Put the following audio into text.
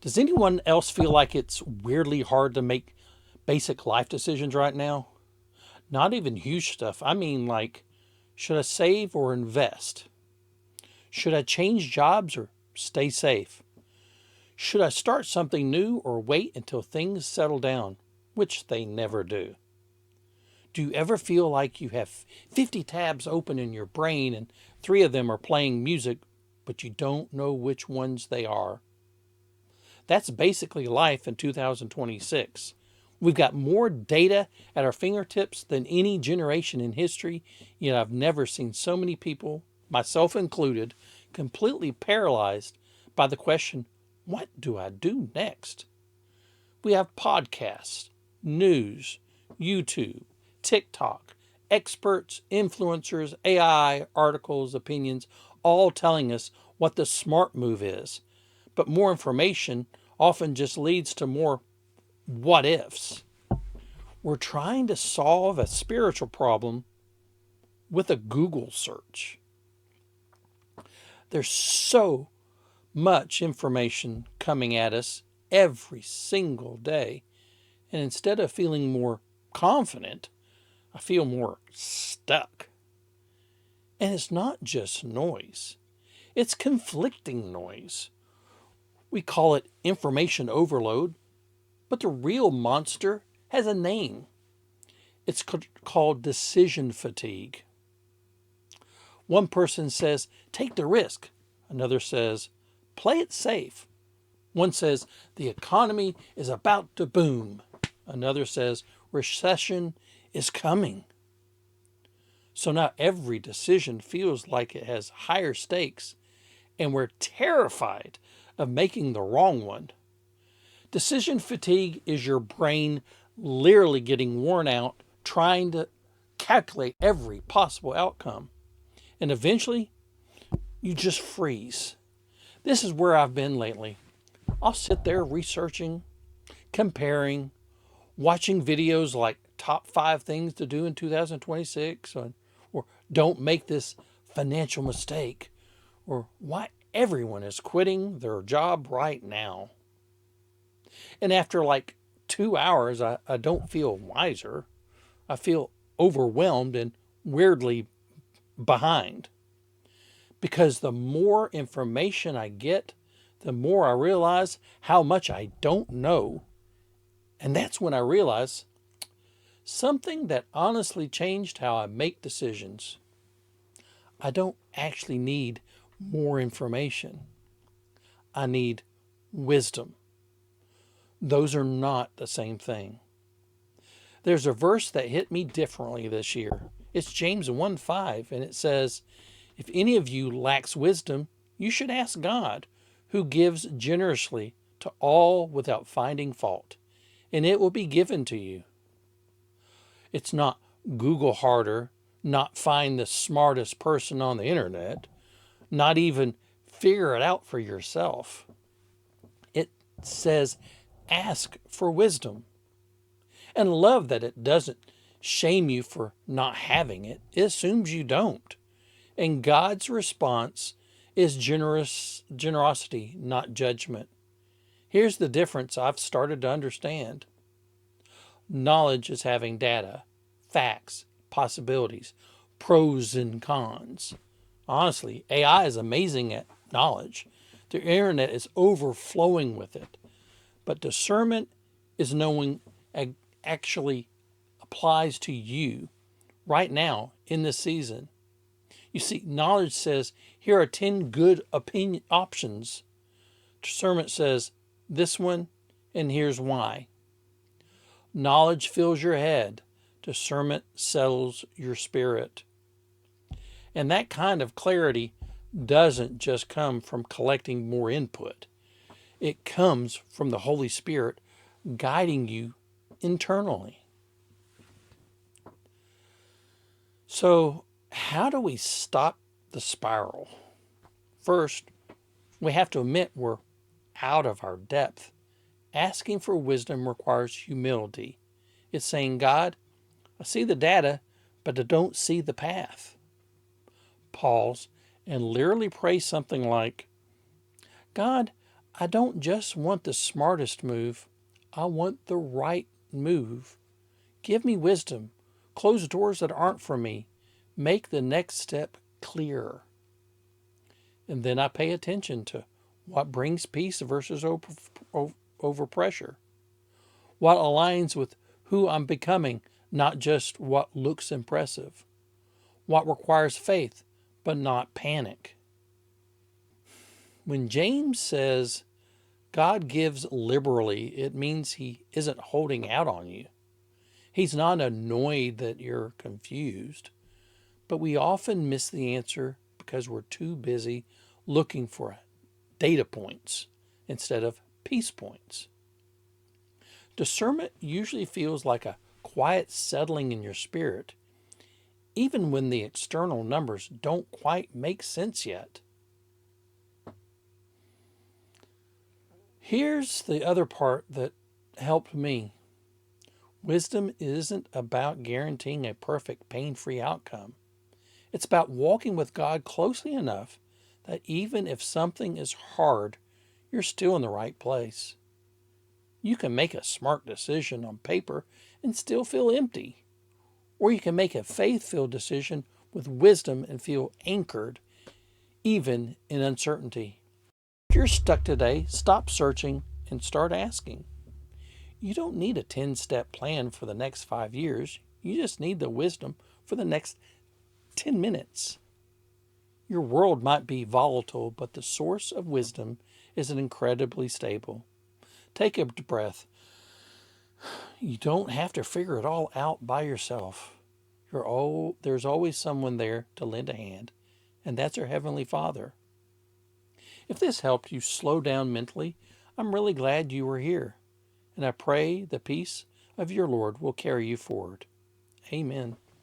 Does anyone else feel like it's weirdly hard to make basic life decisions right now? Not even huge stuff. I mean, like, should I save or invest? Should I change jobs or stay safe? Should I start something new or wait until things settle down? Which they never do. Do you ever feel like you have 50 tabs open in your brain and three of them are playing music, but you don't know which ones they are? That's basically life in 2026. We've got more data at our fingertips than any generation in history, yet I've never seen so many people, myself included, completely paralyzed by the question, what do I do next? We have podcasts, news, YouTube, TikTok, experts, influencers, AI, articles, opinions, all telling us what the smart move is. But more information often just leads to more what ifs. We're trying to solve a spiritual problem with a Google search. There's so much information coming at us every single day. And instead of feeling more confident, I feel more stuck. And it's not just noise, it's conflicting noise. We call it information overload, but the real monster has a name. It's called decision fatigue. One person says, take the risk. Another says, play it safe. One says, the economy is about to boom. Another says, recession is coming. So now every decision feels like it has higher stakes, and we're terrified of making the wrong one. Decision fatigue is your brain literally getting worn out trying to calculate every possible outcome. And eventually, you just freeze. This is where I've been lately. I'll sit there researching, comparing, watching videos like top 5 things to do in 2026, or don't make this financial mistake, or why everyone is quitting their job right now. And after like 2 hours, I don't feel wiser. I feel overwhelmed and weirdly behind. Because the more information I get, the more I realize how much I don't know. And that's when I realize something that honestly changed how I make decisions. I don't actually need more information. I need wisdom. Those are not the same thing. There's a verse that hit me differently this year. It's James 1:5, and it says, if any of you lacks wisdom, you should ask God, who gives generously to all without finding fault, and it will be given to you. It's not Google harder, not find the smartest person on the internet, not even figure it out for yourself. It says, ask for wisdom. And love that it doesn't shame you for not having it. It assumes you don't. And God's response is generosity, not judgment. Here's the difference I've started to understand. Knowledge is having data, facts, possibilities, pros and cons. Honestly, AI is amazing at knowledge. The internet is overflowing with it. But discernment is knowing actually applies to you right now in this season. You see, knowledge says, here are 10 good opinion options. Discernment says, this one, and here's why. Knowledge fills your head. Discernment settles your spirit. And that kind of clarity doesn't just come from collecting more input. It comes from the Holy Spirit guiding you internally. So, how do we stop the spiral? First, we have to admit we're out of our depth. Asking for wisdom requires humility. It's saying, God, I see the data, but I don't see the path. Pause and literally pray something like, God, I don't just want the smartest move, I want the right move. Give me wisdom. Close doors that aren't for me. Make the next step clearer. And then I pay attention to what brings peace versus over pressure. What aligns with who I'm becoming, not just what looks impressive. What requires faith, but not panic. When James says God gives liberally, it means he isn't holding out on you. He's not annoyed that you're confused, but we often miss the answer because we're too busy looking for data points instead of peace points. Discernment usually feels like a quiet settling in your spirit, even when the external numbers don't quite make sense yet. Here's the other part that helped me. Wisdom isn't about guaranteeing a perfect, pain-free outcome. It's about walking with God closely enough that even if something is hard, you're still in the right place. You can make a smart decision on paper and still feel empty. Or you can make a faith-filled decision with wisdom and feel anchored, even in uncertainty. If you're stuck today, stop searching and start asking. You don't need a 10-step plan for the next 5 years. You just need the wisdom for the next 10 minutes. Your world might be volatile, but the source of wisdom is incredibly stable. Take a breath. You don't have to figure it all out by yourself. There's always someone there to lend a hand, and that's our Heavenly Father. If this helped you slow down mentally, I'm really glad you were here, and I pray the peace of your Lord will carry you forward. Amen.